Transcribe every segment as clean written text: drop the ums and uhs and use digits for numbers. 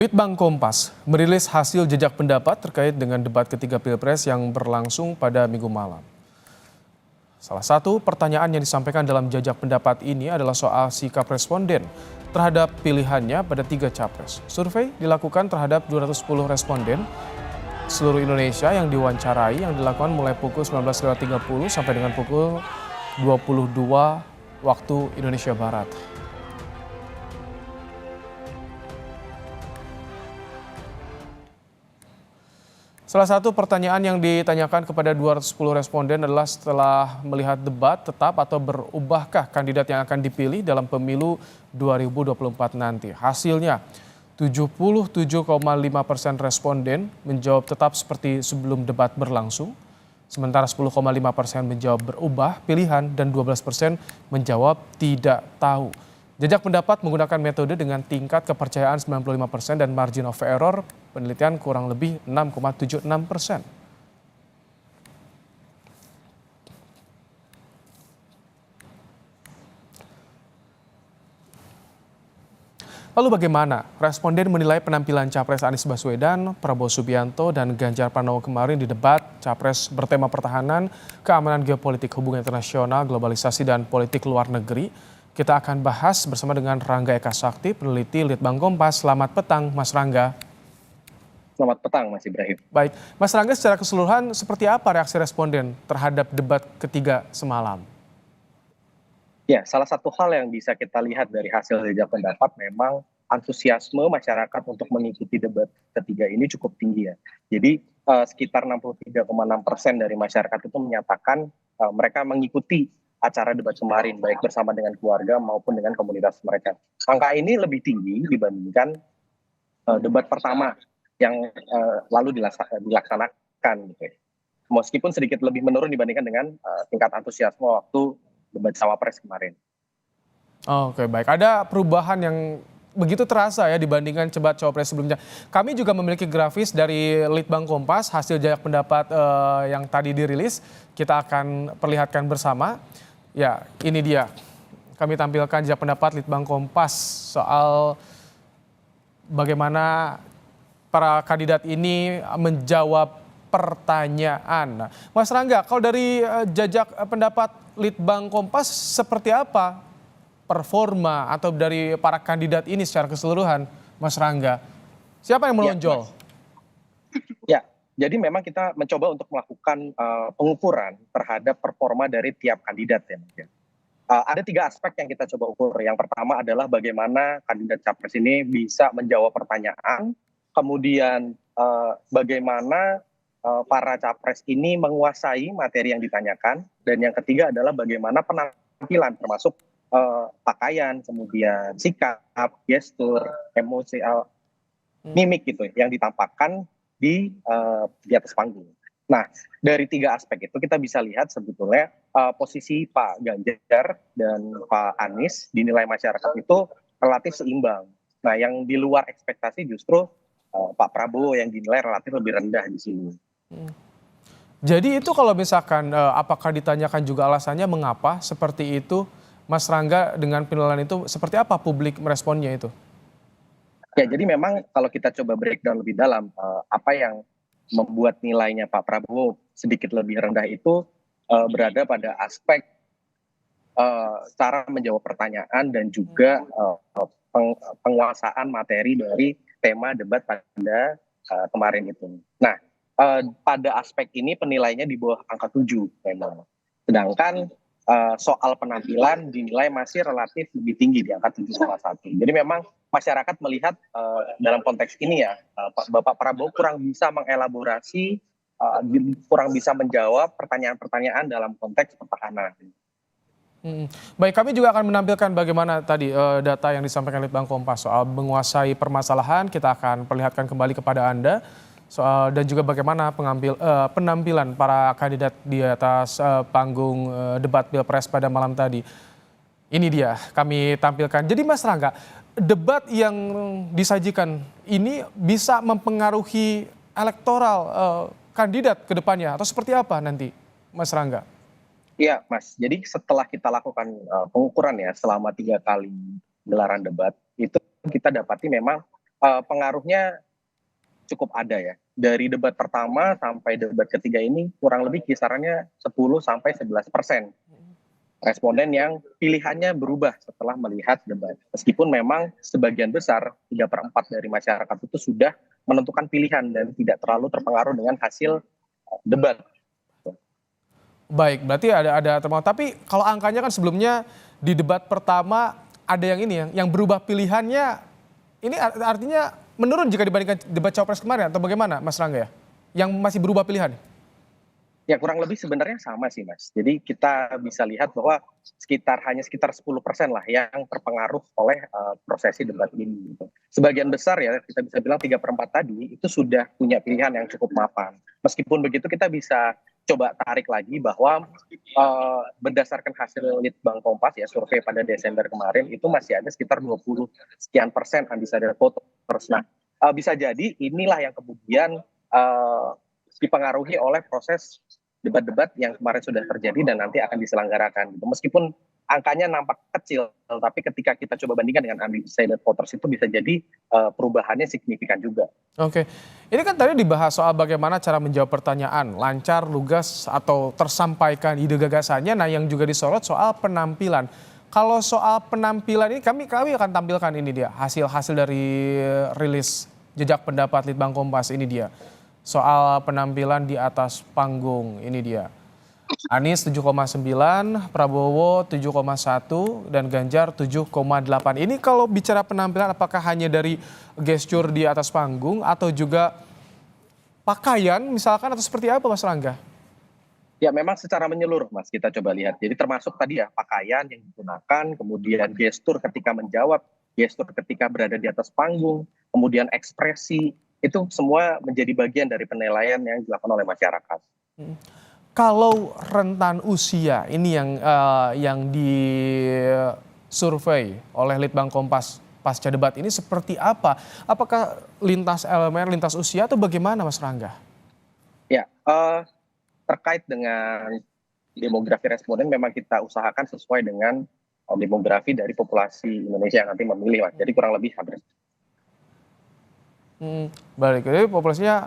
Litbang Kompas merilis hasil jejak pendapat terkait dengan debat ketiga Pilpres yang berlangsung pada Minggu malam. Salah satu pertanyaan yang disampaikan dalam jejak pendapat ini adalah soal sikap responden terhadap pilihannya pada 3 capres. Survei dilakukan terhadap 210 responden seluruh Indonesia yang diwawancarai yang dilakukan mulai pukul 19.30 sampai dengan pukul 22 waktu Indonesia Barat. Salah satu pertanyaan yang ditanyakan kepada 210 responden adalah setelah melihat debat tetap atau berubahkah kandidat yang akan dipilih dalam pemilu 2024 nanti. Hasilnya 77,5% responden menjawab tetap seperti sebelum debat berlangsung, sementara 10,5% menjawab berubah pilihan dan 12% menjawab tidak tahu. Jejak pendapat menggunakan metode dengan tingkat kepercayaan 95% dan margin of error penelitian kurang lebih 6,76%. Lalu bagaimana responden menilai penampilan Capres Anies Baswedan, Prabowo Subianto, dan Ganjar Pranowo kemarin di debat Capres bertema pertahanan, keamanan geopolitik, hubungan internasional, globalisasi, dan politik luar negeri? Kita akan bahas bersama dengan Rangga Eka Sakti, peneliti Litbang Kompas. Selamat petang, Mas Rangga. Selamat petang, Mas Ibrahim. Baik, Mas Rangga, secara keseluruhan seperti apa reaksi responden terhadap debat ketiga semalam? Ya, salah satu hal yang bisa kita lihat dari hasil jejak pendapat memang antusiasme masyarakat untuk mengikuti debat ketiga ini cukup tinggi ya. Jadi sekitar 63,6% dari masyarakat itu menyatakan mereka mengikuti acara debat kemarin, baik bersama dengan keluarga maupun dengan komunitas mereka. Angka ini lebih tinggi dibandingkan debat pertama yang lalu dilaksanakan. Gitu ya. Meskipun sedikit lebih menurun dibandingkan dengan tingkat antusiasme waktu debat cawapres kemarin. Oke, baik. Ada perubahan yang begitu terasa ya dibandingkan debat cawapres sebelumnya. Kami juga memiliki grafis dari Litbang Kompas, hasil jejak pendapat yang tadi dirilis. Kita akan perlihatkan bersama. Ya, ini dia. Kami tampilkan jejak pendapat Litbang Kompas soal bagaimana para kandidat ini menjawab pertanyaan. Mas Rangga, kalau dari jejak pendapat Litbang Kompas seperti apa performa atau dari para kandidat ini secara keseluruhan, Mas Rangga? Siapa yang menonjol? Ya, jadi memang kita mencoba untuk melakukan pengukuran terhadap performa dari tiap kandidat ya. Ada 3 aspek yang kita coba ukur. Yang pertama adalah bagaimana kandidat capres ini bisa menjawab pertanyaan, kemudian bagaimana para capres ini menguasai materi yang ditanyakan, dan yang ketiga adalah bagaimana penampilan termasuk pakaian, kemudian sikap, gestur, emosi, mimik gitu yang ditampakkan di atas panggung. Nah, dari 3 aspek itu kita bisa lihat sebetulnya posisi Pak Ganjar dan Pak Anies dinilai masyarakat itu relatif seimbang. Nah, yang di luar ekspektasi justru Pak Prabowo yang dinilai relatif lebih rendah di sini. Jadi itu kalau misalkan apakah ditanyakan juga alasannya mengapa seperti itu, Mas Rangga, dengan penilaian itu seperti apa publik meresponnya itu? Ya, jadi memang kalau kita coba breakdown lebih dalam, apa yang membuat nilainya Pak Prabowo sedikit lebih rendah itu berada pada aspek cara menjawab pertanyaan dan juga penguasaan materi dari tema debat pada kemarin itu. Nah, pada aspek ini penilaiannya di bawah angka 7 memang. Sedangkan soal penampilan dinilai masih relatif lebih tinggi di angka 7,1. Jadi memang masyarakat melihat dalam konteks ini ya, Bapak Prabowo kurang bisa mengelaborasi, kurang bisa menjawab pertanyaan-pertanyaan dalam konteks pertahanan. Baik, kami juga akan menampilkan bagaimana tadi data yang disampaikan Litbang Kompas soal menguasai permasalahan. Kita akan perlihatkan kembali kepada Anda soal dan juga bagaimana penampilan para kandidat di atas panggung debat Pilpres pada malam tadi. Ini dia kami tampilkan. Jadi Mas Rangga, debat yang disajikan ini bisa mempengaruhi elektoral kandidat ke depannya atau seperti apa nanti, Mas Rangga? Iya, Mas. Jadi setelah kita lakukan pengukuran ya selama 3 kali gelaran debat, itu kita dapati memang pengaruhnya cukup ada ya. Dari debat pertama sampai debat ketiga ini kurang lebih kisarannya 10-11% responden yang pilihannya berubah setelah melihat debat. Meskipun memang sebagian besar 3/4 dari masyarakat itu sudah menentukan pilihan dan tidak terlalu terpengaruh dengan hasil debat. Baik, berarti ada terpengaruh. Tapi kalau angkanya kan sebelumnya di debat pertama ada yang ini yang berubah pilihannya, ini artinya menurun jika dibandingkan debat Cawapres kemarin atau bagaimana Mas Rangga ya? Yang masih berubah pilihan? Ya kurang lebih sebenarnya sama sih Mas. Jadi kita bisa lihat bahwa hanya sekitar 10% lah yang terpengaruh oleh prosesi debat ini gitu. Sebagian besar ya kita bisa bilang 3/4 tadi itu sudah punya pilihan yang cukup mapan. Meskipun begitu kita bisa coba tarik lagi bahwa berdasarkan hasil Litbang Kompas ya survei pada Desember kemarin itu masih ada sekitar 20 sekian persen undecided voters. Nah, bisa jadi inilah yang kemudian dipengaruhi oleh proses debat-debat yang kemarin sudah terjadi dan nanti akan diselenggarakan gitu. Meskipun angkanya nampak kecil, tapi ketika kita coba bandingkan dengan undecided voters itu bisa jadi perubahannya signifikan juga. Oke, ini kan tadi dibahas soal bagaimana cara menjawab pertanyaan, lancar, lugas, atau tersampaikan ide gagasannya. Nah, yang juga disorot soal penampilan. Kalau soal penampilan ini kami akan tampilkan ini dia hasil dari rilis jejak pendapat Litbang Kompas ini dia. Soal penampilan di atas panggung ini dia. Anies 7,9, Prabowo 7,1, dan Ganjar 7,8. Ini kalau bicara penampilan apakah hanya dari gestur di atas panggung atau juga pakaian misalkan atau seperti apa Mas Rangga? Ya memang secara menyeluruh Mas kita coba lihat. Jadi termasuk tadi ya pakaian yang digunakan, kemudian gestur ketika menjawab, gestur ketika berada di atas panggung, kemudian ekspresi, itu semua menjadi bagian dari penilaian yang dilakukan oleh masyarakat. Kalau rentan usia ini yang disurvei oleh Litbang Kompas pasca debat ini seperti apa? Apakah lintas elemen, lintas usia atau bagaimana Mas Rangga? Ya, terkait dengan demografi responden memang kita usahakan sesuai dengan demografi dari populasi Indonesia yang nanti memilih Mas. Jadi kurang lebih hampir. Balik, jadi populasinya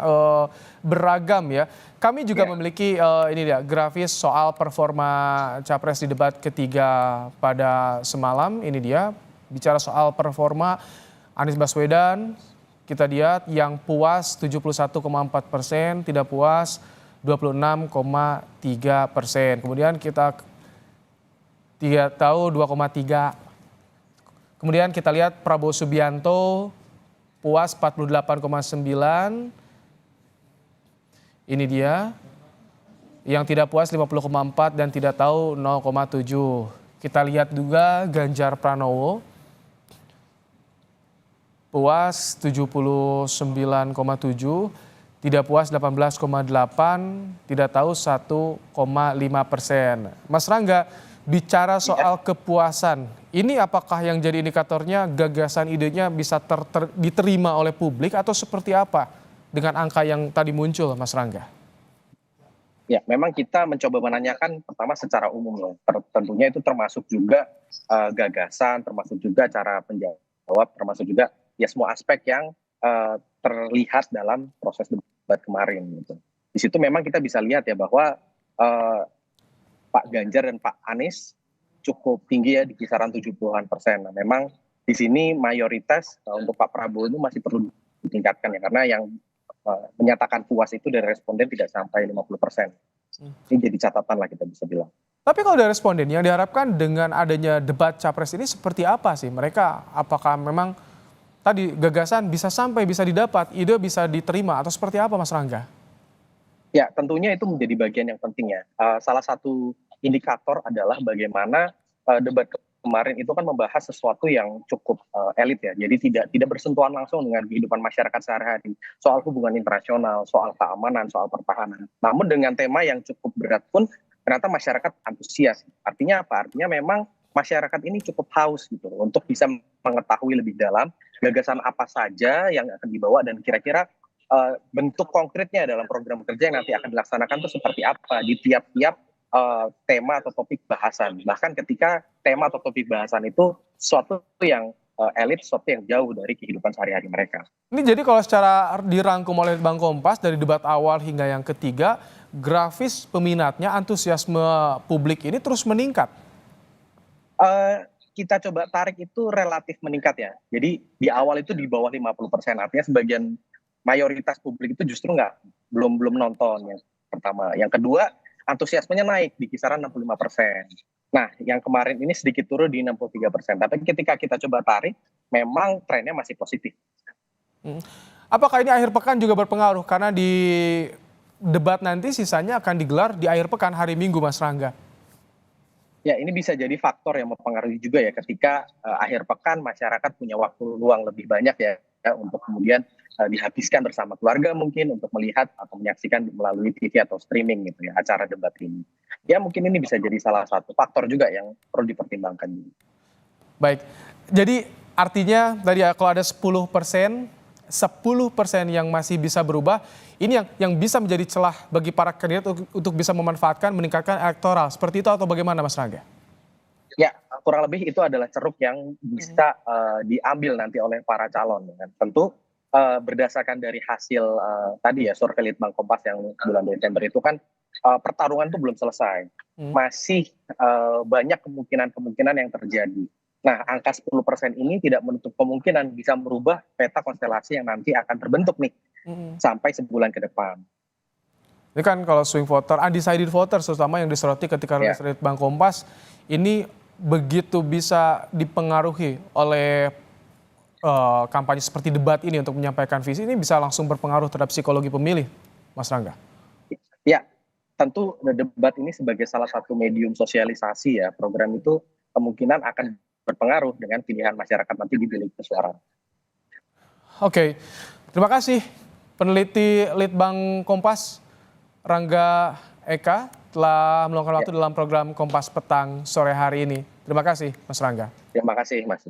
beragam ya. Kami juga memiliki ini dia grafis soal performa capres di debat ketiga pada semalam. Ini dia bicara soal performa Anies Baswedan. Kita lihat yang puas 71,4%, tidak puas 26,3%. Kemudian kita tahu 2,3. Kemudian kita lihat Prabowo Subianto puas 48,9. Ini dia. Yang tidak puas 50,4 dan tidak tahu 0,7. Kita lihat juga Ganjar Pranowo puas 79,7, tidak puas 18,8, tidak tahu 1,5%. Mas Rangga, bicara soal kepuasan, ini apakah yang jadi indikatornya gagasan idenya bisa diterima oleh publik atau seperti apa dengan angka yang tadi muncul Mas Rangga? Ya, memang kita mencoba menanyakan pertama secara umum loh. Tentunya itu termasuk juga gagasan, termasuk juga cara menjawab, termasuk juga ya semua aspek yang terlihat dalam proses debat kemarin gitu. Di situ memang kita bisa lihat ya bahwa Pak Ganjar dan Pak Anies cukup tinggi ya di kisaran 70-an%. Nah, memang di sini mayoritas untuk Pak Prabowo itu masih perlu ditingkatkan ya karena yang menyatakan puas itu dari responden tidak sampai 50%. Ini jadi catatan lah kita bisa bilang. Tapi kalau dari responden yang diharapkan dengan adanya debat capres ini seperti apa sih? Mereka apakah memang tadi gagasan bisa didapat, ide bisa diterima atau seperti apa Mas Rangga? Ya, tentunya itu menjadi bagian yang penting ya. Salah satu indikator adalah bagaimana debat kemarin itu kan membahas sesuatu yang cukup elit ya. Jadi tidak bersentuhan langsung dengan kehidupan masyarakat sehari-hari. Soal hubungan internasional, soal keamanan, soal pertahanan. Namun dengan tema yang cukup berat pun ternyata masyarakat antusias. Artinya apa? Artinya memang masyarakat ini cukup haus gitu untuk bisa mengetahui lebih dalam gagasan apa saja yang akan dibawa dan kira-kira bentuk konkretnya dalam program kerja yang nanti akan dilaksanakan itu seperti apa di tiap-tiap tema atau topik bahasan. Bahkan ketika tema atau topik bahasan itu sesuatu yang elit sesuatu yang jauh dari kehidupan sehari-hari mereka. Ini jadi kalau secara dirangkum oleh Bang Kompas dari debat awal hingga yang ketiga, grafis peminatnya, antusiasme publik ini terus meningkat. Kita coba tarik itu relatif meningkat ya. Jadi di awal itu di bawah 50%, artinya sebagian mayoritas publik itu justru belum nonton yang pertama. Yang kedua, antusiasmenya naik di kisaran 65%. Nah, yang kemarin ini sedikit turun di 63%. Tapi ketika kita coba tarik, memang trennya masih positif. Apakah ini akhir pekan juga berpengaruh? Karena di debat nanti sisanya akan digelar di akhir pekan hari Minggu, Mas Rangga. Ya, ini bisa jadi faktor yang mempengaruhi juga ya ketika akhir pekan masyarakat punya waktu luang lebih banyak ya untuk kemudian dihabiskan bersama keluarga mungkin untuk melihat atau menyaksikan melalui TV atau streaming gitu ya acara debat ini. Ya mungkin ini bisa jadi salah satu faktor juga yang perlu dipertimbangkan. Baik, jadi artinya tadi ya kalau ada 10% yang masih bisa berubah, ini yang bisa menjadi celah bagi para kandidat untuk bisa memanfaatkan, meningkatkan elektoral. Seperti itu atau bagaimana, Mas Rangga? Ya, kurang lebih itu adalah ceruk yang bisa diambil nanti oleh para calon. Kan. Tentu berdasarkan dari hasil tadi ya survei Litbang Kompas yang bulan Desember itu kan pertarungan itu belum selesai. Masih banyak kemungkinan yang terjadi. Nah, angka 10% ini tidak menutup kemungkinan bisa merubah peta konstelasi yang nanti akan terbentuk nih sampai sebulan ke depan. Ini kan kalau swing voter, undecided voter terutama yang disoroti ketika rilis Litbang Kompas, ini begitu bisa dipengaruhi oleh kampanye seperti debat ini untuk menyampaikan visi, ini bisa langsung berpengaruh terhadap psikologi pemilih, Mas Rangga? Ya, tentu debat ini sebagai salah satu medium sosialisasi ya, program itu kemungkinan akan berpengaruh dengan pilihan masyarakat nanti di bilik suara. Oke, terima kasih peneliti Litbang Kompas Rangga Eka telah meluangkan waktu dalam program Kompas Petang sore hari ini. Terima kasih Mas Rangga. Terima kasih Mas.